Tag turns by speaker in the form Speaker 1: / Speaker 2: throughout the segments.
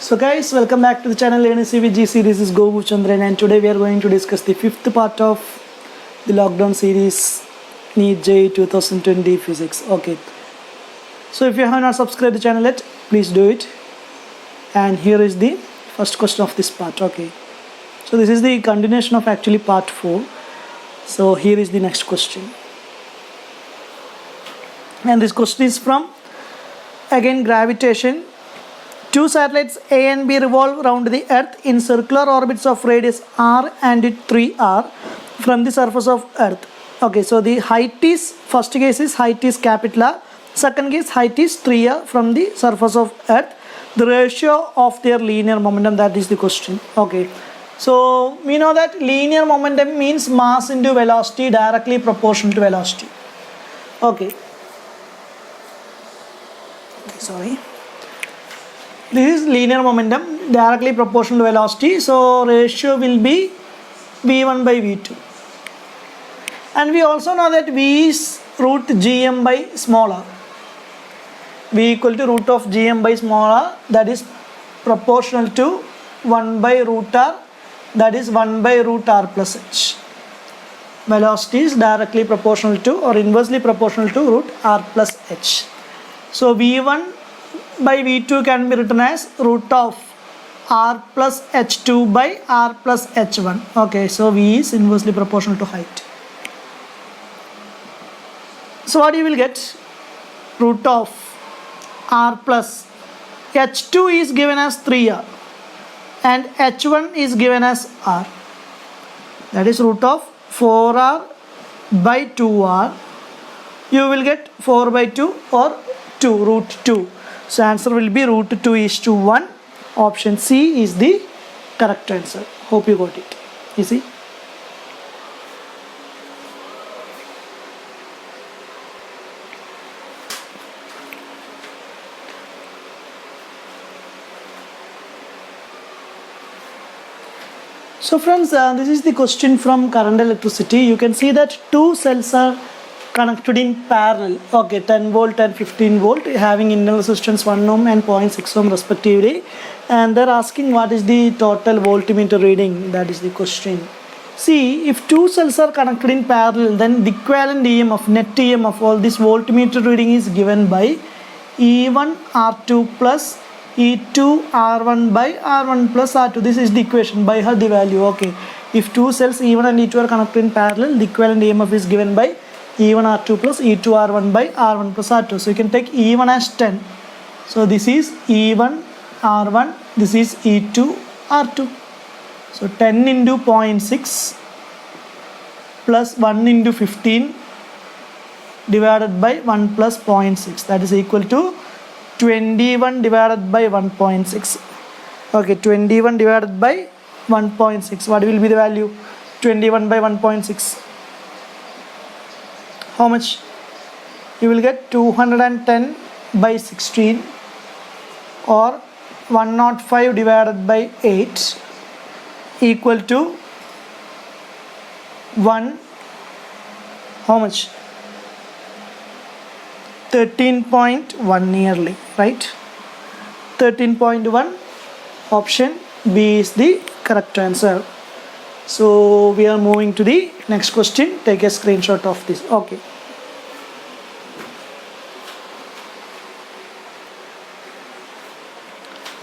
Speaker 1: So guys, welcome back to the channel NSCVGC. This is Gogu Chandran and today we are going to discuss the fifth part of the lockdown series NEET JEE 2020 Physics. Okay. So if you have not subscribed the channel yet, please do it. And here is the first question of this part. Okay. So this is the continuation of actually part 4. So here is the next question. And this question is from again gravitation. Two satellites A and B revolve around the Earth in circular orbits of radius r and 3r from the surface of Earth. Okay, so the height is, first case is height is capital R, second case height is 3r from the surface of Earth. The ratio of their linear momentum, that is the question. Okay, so we know that linear momentum means mass into velocity directly proportional to velocity. Okay, sorry. This is linear momentum directly proportional to velocity, so ratio will be v1 by v2. And we also know that v is root gm by small r. v equal to root of gm by small r, that is proportional to 1 by root r, that is 1 by root r plus h. Velocity is directly proportional to or inversely proportional to root r plus h. So v1 by v2 can be written as root of r plus h2 by r plus h1. Okay, so v is inversely proportional to height. So what you will get? Root of r plus h2 is given as 3r and h1 is given as r. That is root of 4r by 2r. You will get 4 by 2 or 2, root 2. So answer will be root 2:1. Option C is the correct answer. Hope you got it. Easy. So friends, this is the question from current electricity. You can see that two cells are connected in parallel. Okay, 10 volt and 15 volt having internal resistance 1 ohm and 0.6 ohm respectively, and they're asking what is the total voltmeter reading. That is the question. See, if two cells are connected in parallel, then the equivalent EMF, net EMF of all this voltmeter reading is given by E1 R2 plus E2 R1 by R1 plus R2. This is the equation. By her the value. Okay, if two cells E1 and E2 are connected in parallel, the equivalent EMF is given by E1 R2 plus E2 R1 by R1 plus R2. So you can take E1 as 10. So this is E1 R1, this is E2 R2. So 10 into 0.6 plus 1 into 15 divided by 1 plus 0.6, that is equal to 21 divided by 1.6. Okay, 21 divided by 1.6. What will be the value? 21 by 1.6. How much? You will get 210 by 16 or 105 divided by 8 equal to 1. How much? 13.1 nearly, right? 13.1. Option B is the correct answer. So we are moving to the next question. Take a screenshot of this. Okay.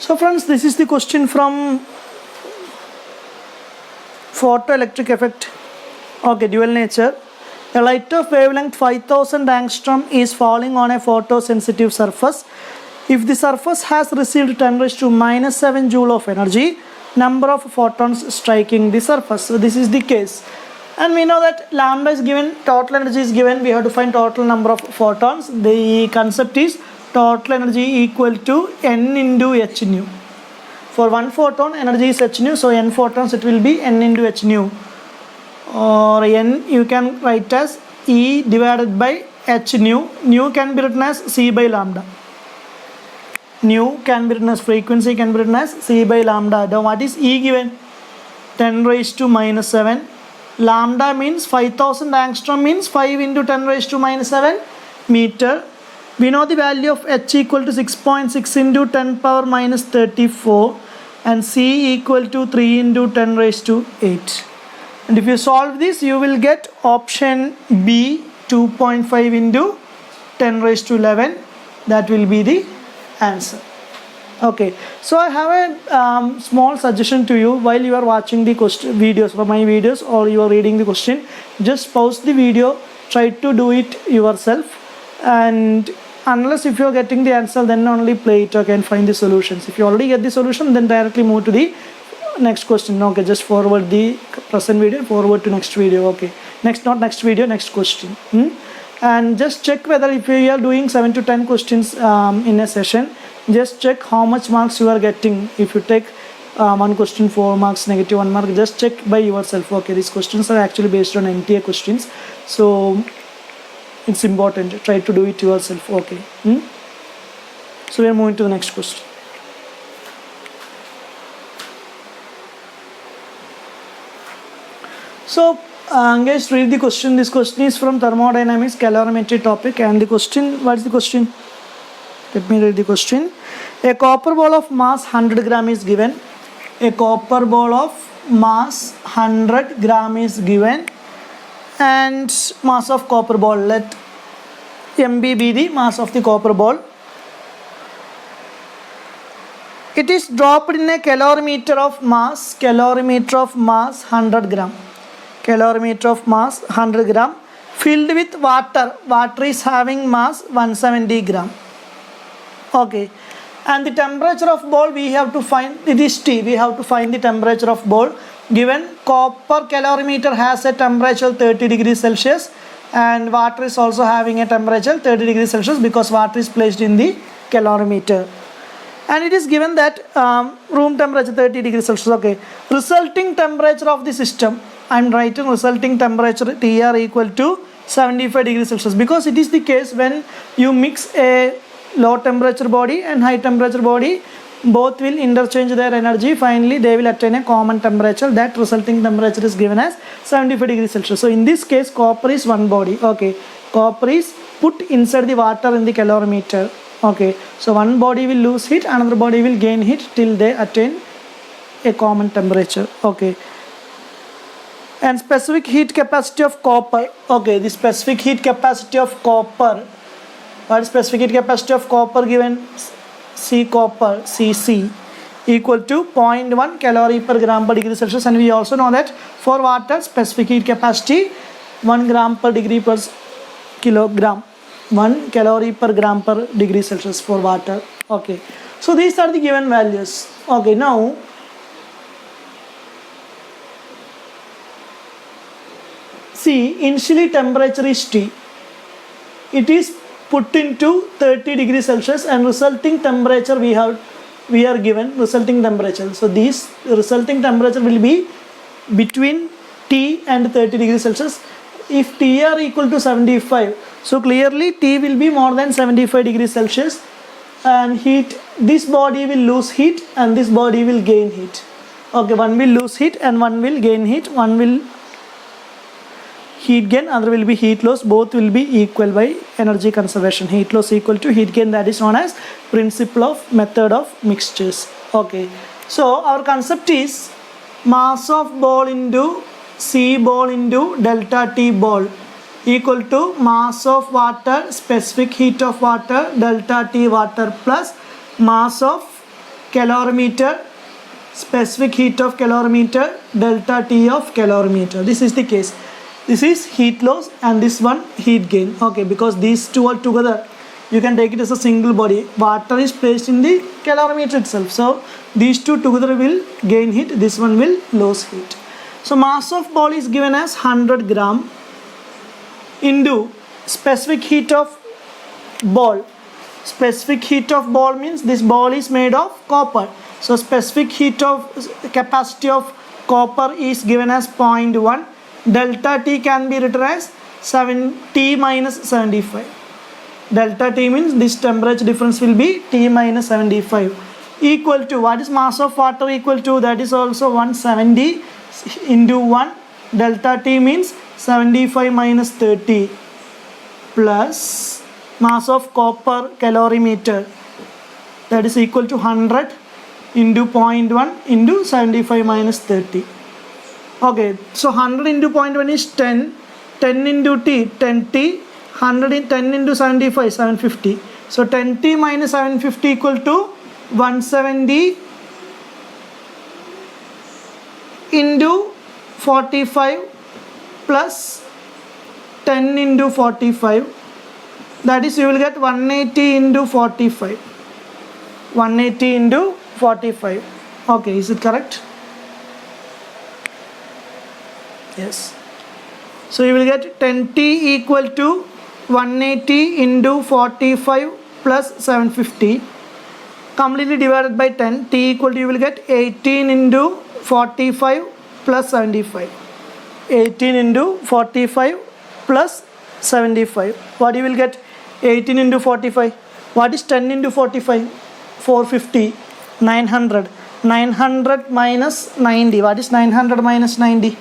Speaker 1: So friends, this is the question from photoelectric effect. Okay, dual nature. A light of wavelength 5000 angstrom is falling on a photosensitive surface. If the surface has received 10 raised to minus 7 joule of energy, number of photons striking the surface. So this is the case, and we know that lambda is given, total energy is given. We have to find total number of photons. The concept is total energy equal to n into h nu. For one photon energy is h nu, so n photons it will be n into h nu, or n you can write as E divided by h nu. Nu can be written as c by lambda. Nu can be written as frequency, can be written as c by lambda. Now what is E given? 10 raised to minus 7. Lambda means 5000 angstrom means 5 into 10 raised to minus 7 meter. We know the value of H equal to 6.6 into 10 power minus 34 and C equal to 3 into 10 raised to 8. And if you solve this, you will get option B 2.5 into 10 raised to 11. That will be the answer. Okay, so I have a small suggestion to you. While you are watching the question videos from my videos or you are reading the question, just pause the video, try to do it yourself, and unless if you are getting the answer, then only play it, okay, and find the solutions. If you already get the solution, then directly move to the next question. Okay, just forward the present video, forward to next video. Okay, not next video, next question. And just check whether if you are doing 7 to 10 questions in a session, just check how much marks you are getting. If you take one question 4 marks, negative 1 mark, just check by yourself. Okay, these questions are actually based on NTA questions, so it's important, try to do it yourself. Okay. So we are moving to the next question. So guys, read the question. This question is from thermodynamics calorimetry topic, and the question, what is the question? Let me read the question. A copper ball of mass 100 gram is given. A copper ball of mass 100 gram is given, and mass of copper ball, let MB be the mass of the copper ball. It is dropped in a calorimeter of mass 100 gram. Calorimeter of mass 100 gram filled with water. Water is having mass 170 gram. Okay, and the temperature of ball we have to find. It is T. We have to find the temperature of ball. Given copper calorimeter has a temperature 30 degrees Celsius, and water is also having a temperature 30 degrees Celsius because water is placed in the calorimeter. And it is given that room temperature 30 degrees Celsius. Okay, resulting temperature of the system, I am writing resulting temperature TR equal to 75 degrees Celsius, because it is the case when you mix a low temperature body and high temperature body, both will interchange their energy. Finally they will attain a common temperature. That resulting temperature is given as 75 degrees Celsius. So in this case copper is one body. Okay, copper is put inside the water in the calorimeter. Okay, so one body will lose heat, another body will gain heat till they attain a common temperature. Okay, and specific heat capacity of copper. Okay, the specific heat capacity of copper. What is specific heat capacity of copper given? C copper Cc equal to 0.1 calorie per gram per degree Celsius, and we also know that for water specific heat capacity 1 gram per degree per kilogram, 1 calorie per gram per degree Celsius for water. Okay, so these are the given values. Okay, now see, initially temperature is T. It is put into 30 degrees Celsius, and resulting temperature we are given resulting temperature. So this resulting temperature will be between T and 30 degrees Celsius. If TR equal to 75, so clearly T will be more than 75 degrees Celsius, and heat, this body will lose heat and this body will gain heat. Okay, one will lose heat and one will gain heat. One will heat gain, other will be heat loss. Both will be equal by energy conservation. Heat loss equal to heat gain. That is known as principle of method of mixtures. Okay, so our concept is mass of ball into C ball into delta T ball equal to mass of water, specific heat of water, delta T water, plus mass of calorimeter, specific heat of calorimeter, delta T of calorimeter. This is the case. This is heat loss and this one heat gain. Okay, because these two are together, you can take it as a single body. Water is placed in the calorimeter itself, so these two together will gain heat, this one will lose heat. So mass of ball is given as 100 gram into specific heat of ball. Specific heat of ball means this ball is made of copper. So specific heat of capacity of copper is given as 0.1. Delta T can be written as T minus 75. Delta T means this temperature difference will be T minus 75 equal to, what is mass of water equal to? That is also 170 into 1. Delta T means 75 minus 30 plus mass of copper calorimeter, that is equal to 100 into 0.1 into 75 minus 30. Okay, so 100 into 0.1 is 10, 10 into T, 10T, 100 in 10 into 75, 750. So 10T minus 750 equal to 170 into 45 plus 10 into 45, that is you will get 180 into 45. 180 into 45. Okay, is it correct? Yes. So you will get 10T equal to 180 into 45 plus 750 completely divided by 10. T equal to, you will get 18 into 45 plus 75. 18 into 45 plus 75. What you will get? 18 into 45. What is 10 into 45? 450. 900. 900 minus 90. What is 900 minus 90?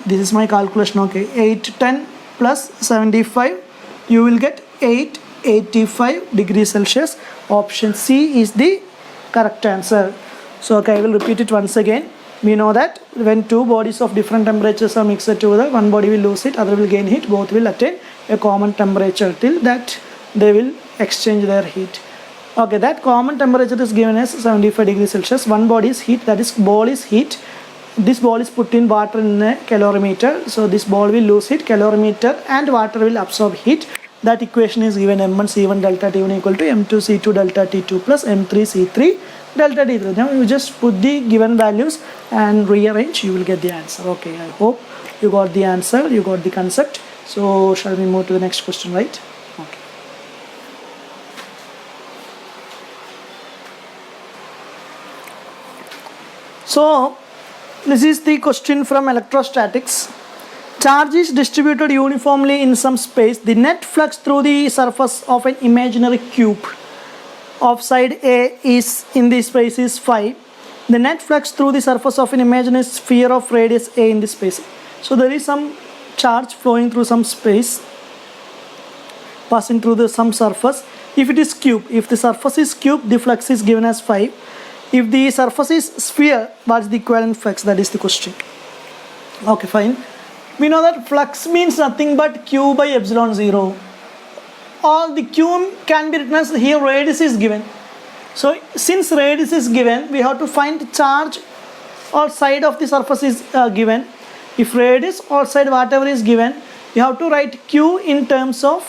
Speaker 1: This is my calculation. Okay, 810 plus 75, you will get 885 degrees Celsius. Option C is the correct answer. So okay, I will repeat it once again. We know that when two bodies of different temperatures are mixed together, one body will lose heat, other will gain heat, both will attain a common temperature till that they will exchange their heat. Okay, that common temperature is given as 75 degrees Celsius. One body is heat, that is ball is heat. This ball is put in water in a calorimeter, so this ball will lose heat, calorimeter and water will absorb heat. That equation is given M1 C1 delta T1 equal to M2 C2 delta T2 plus M3 C3 delta T3. Now you just put the given values and rearrange, you will get the answer. Okay, I hope you got the answer, you got the concept. So shall we move to the next question, right? Okay. So this is the question from electrostatics. Charge is distributed uniformly in some space. The net flux through the surface of an imaginary cube of side A is in the space is phi. The net flux through the surface of an imaginary sphere of radius A in the space. So there is some charge flowing through some space, passing through some surface. If it is cube, if the surface is cube, the flux is given as phi. If the surface is sphere, what is the equivalent flux? That is the question. Okay, fine. We know that flux means nothing but Q by epsilon 0. Or the Q can be written as, here radius is given. So since radius is given, we have to find charge or side of the surface is given. If radius or side whatever is given, you have to write Q in terms of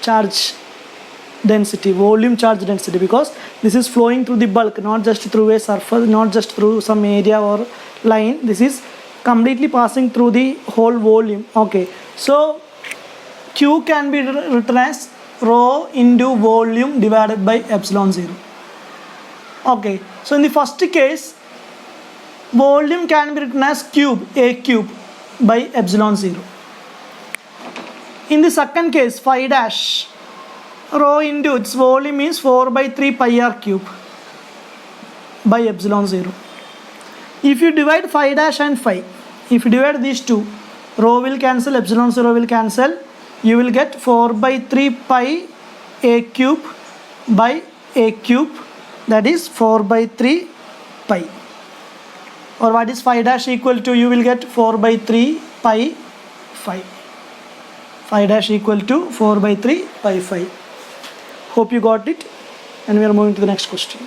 Speaker 1: charge density, volume charge density, because this is flowing through the bulk, not just through a surface, not just through some area or line. This is completely passing through the whole volume. Okay, so Q can be written as rho into volume divided by epsilon 0. Okay, so in the first case, volume can be written as cube, A cube by epsilon 0. In the second case, phi dash, rho into its volume is 4 by 3 pi r cube by epsilon 0. If you divide phi dash and phi, if you divide these two, rho will cancel, epsilon 0 will cancel, you will get 4 by 3 pi a cube by a cube, that is 4 by 3 pi. Or what is phi dash equal to? You will get 4 by 3 pi phi. Phi dash equal to 4 by 3 pi phi. Hope you got it, and we are moving to the next question.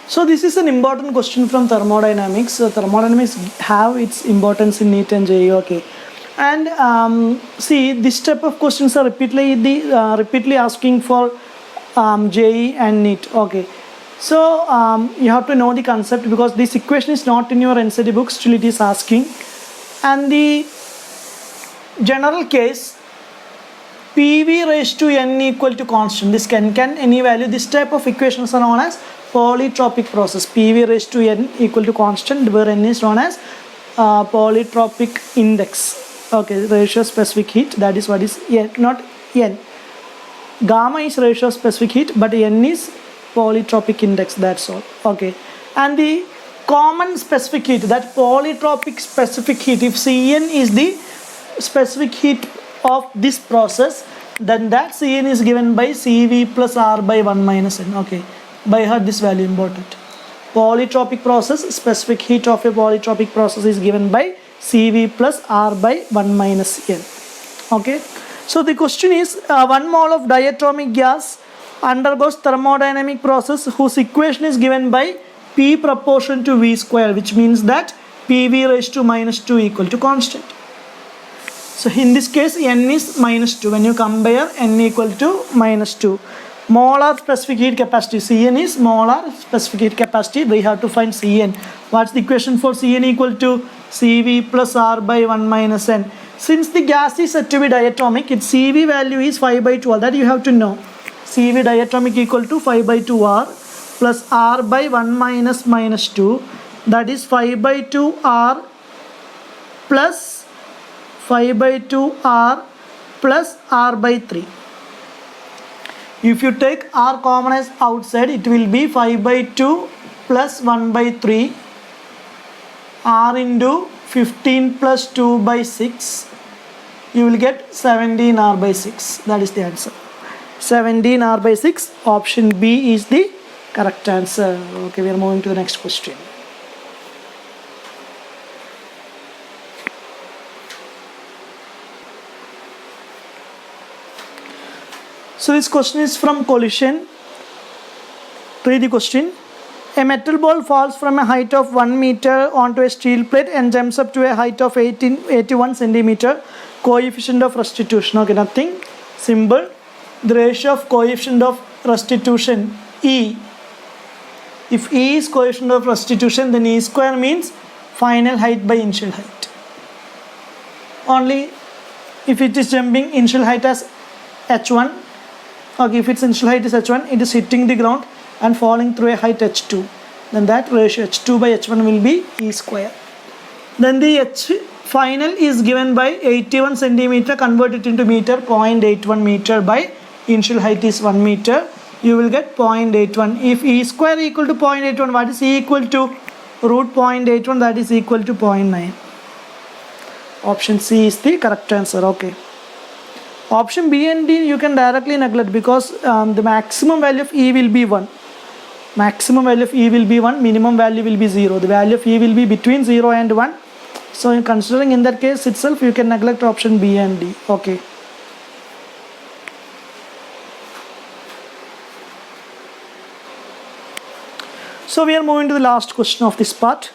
Speaker 1: So this is an important question from thermodynamics. So thermodynamics have its importance in NEET and JEE. Okay, and see, this type of questions are repeatedly asking for JEE and NEET. Okay, so you have to know the concept, because this equation is not in your NCERT book, still it is asking. And the general case, PV raised to n equal to constant, this can any value, this type of equations are known as polytropic process. PV raised to n equal to constant, where n is known as polytropic index. Okay, ratio specific heat, that is what is n, not n. Gamma is ratio specific heat, but n is polytropic index, that's all. Okay, and the common specific heat, that polytropic specific heat, if Cn is the specific heat of this process, then that Cn is given by Cv plus R by 1 minus n. Okay, by heart this value important. Polytropic process, specific heat of a polytropic process is given by Cv plus R by 1 minus n. Okay, so the question is 1 mole of diatomic gas undergoes thermodynamic process whose equation is given by P proportion to V square, which means that PV raised to minus 2 equal to constant. So in this case n is minus 2. When you compare n equal to minus 2, molar specific heat capacity, Cn is molar specific heat capacity. We have to find Cn. What's the equation for Cn? Equal to Cv plus R by 1 minus n. Since the gas is said to be diatomic, its Cv value is 5 by 2R. That you have to know. Cv diatomic equal to 5 by 2R plus R by 1 minus minus 2. That is 5 by 2R plus 5 by 2R plus R by 3. If you take R common as outside, it will be 5 by 2 plus 1 by 3 R into 15 plus 2 by 6. You will get 17 R by 6. That is the answer. 17 R by 6. Option B is the correct answer. Okay, we are moving to the next question. So this question is from collision. Read the question. A metal ball falls from a height of 1 meter onto a steel plate and jumps up to a height of 81 centimeter. Coefficient of restitution. Okay, nothing. Simple. The ratio of coefficient of restitution E. If E is coefficient of restitution, then E square means final height by initial height. Only if it is jumping initial height as h1. Okay, if its initial height is h1, it is hitting the ground and falling through a height h2. Then that ratio h2 by h1 will be E square. Then the h final is given by 81 centimeter, convert it into meter, 0.81 meter by initial height is 1 meter. You will get 0.81. If E square equal to 0.81, what is E equal to? Root 0.81, that is equal to 0.9. Option C is the correct answer. Okay. Option B and D you can directly neglect because the maximum value of E will be 1. Maximum value of E will be 1, minimum value will be 0. The value of E will be between 0 and 1. So in considering in that case itself, you can neglect option B and D. Okay. So we are moving to the last question of this part.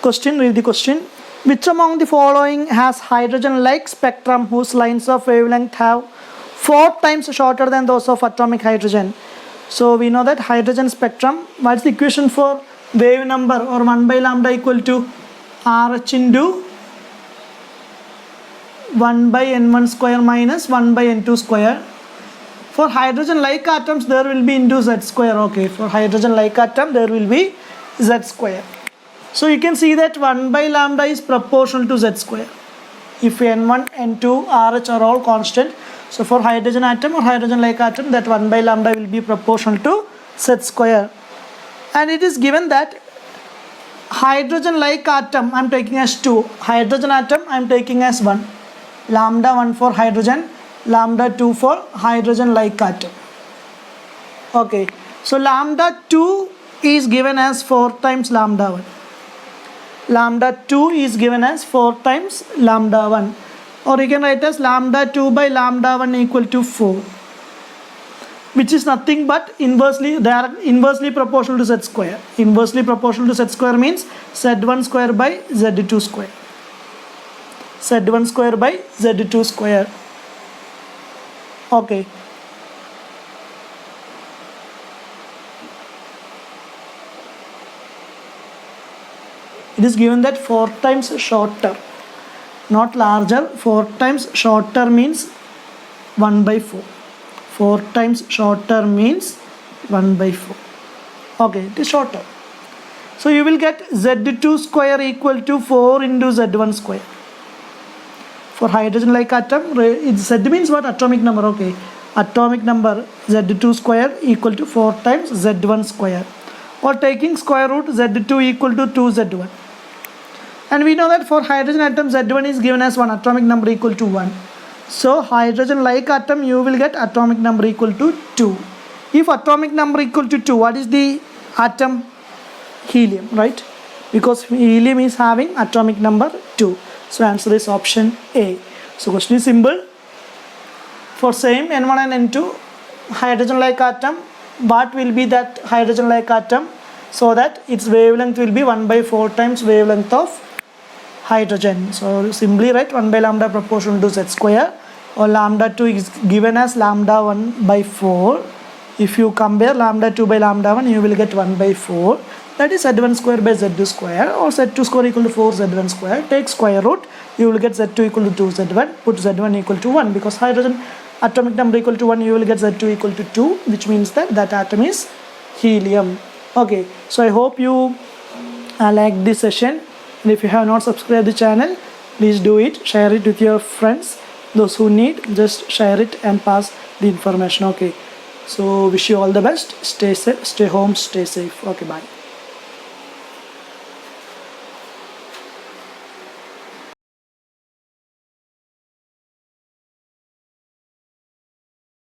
Speaker 1: Question, read the question. Which among the following has hydrogen-like spectrum whose lines of wavelength have 4 times shorter than those of atomic hydrogen? So we know that hydrogen spectrum, what's the equation for wave number or 1 by lambda equal to RH into 1 by n1 square minus 1 by n2 square. For hydrogen-like atoms, there will be into z square. Okay, for hydrogen-like atom, there will be z square. So you can see that 1 by lambda is proportional to z square. If n1, n2, RH are all constant. So for hydrogen atom or hydrogen-like atom, that 1 by lambda will be proportional to z square. And it is given that hydrogen-like atom I am taking as 2. Hydrogen atom I am taking as 1. Lambda 1 for hydrogen, lambda 2 for hydrogen-like atom. Okay. So lambda 2 is given as 4 times lambda 1. Lambda 2 is given as 4 times lambda 1. Or you can write as lambda 2 by lambda 1 equal to 4. Which is nothing but inversely, they are inversely proportional to z square. Inversely proportional to z square means z1 square by z2 square. Z1 square by z2 square. Okay. It is given that 4 times shorter, not larger. 4 times shorter means 1 by 4. 4 times shorter means 1 by 4. Okay, it is shorter. So you will get z2 square equal to 4 into z1 square. For hydrogen-like atom, Z means what? Atomic number. Okay, atomic number z2 square equal to 4 times z1 square. or taking square root Z2 equal to 2Z1. And we know that for hydrogen atom Z1 is given as 1, atomic number equal to 1. So hydrogen like atom you will get atomic number equal to 2. If atomic number equal to 2, what is the atom? Helium, right? Because helium is having atomic number 2. So answer is option A. So question is simple. For same N1 and N2 hydrogen like atom, what will be that hydrogen like atom? So that its wavelength will be 1 by 4 times wavelength of hydrogen. So simply write 1 by lambda proportional to Z square, or lambda 2 is given as lambda 1 by 4. If you compare lambda 2 by lambda 1, you will get 1 by 4. That is Z1 square by Z2 square, or Z2 square equal to 4 Z1 square. Take square root, you will get Z2 equal to 2 Z1. Put Z1 equal to 1, because hydrogen atomic number equal to 1, you will get Z2 equal to 2, which means that that atom is helium. Okay, so I hope you like this session, and if you have not subscribed the channel, please do it. Share it with your friends, those who need, just share it and pass the information. Okay, so wish you all the best. Stay safe, stay home, stay safe. Okay, bye.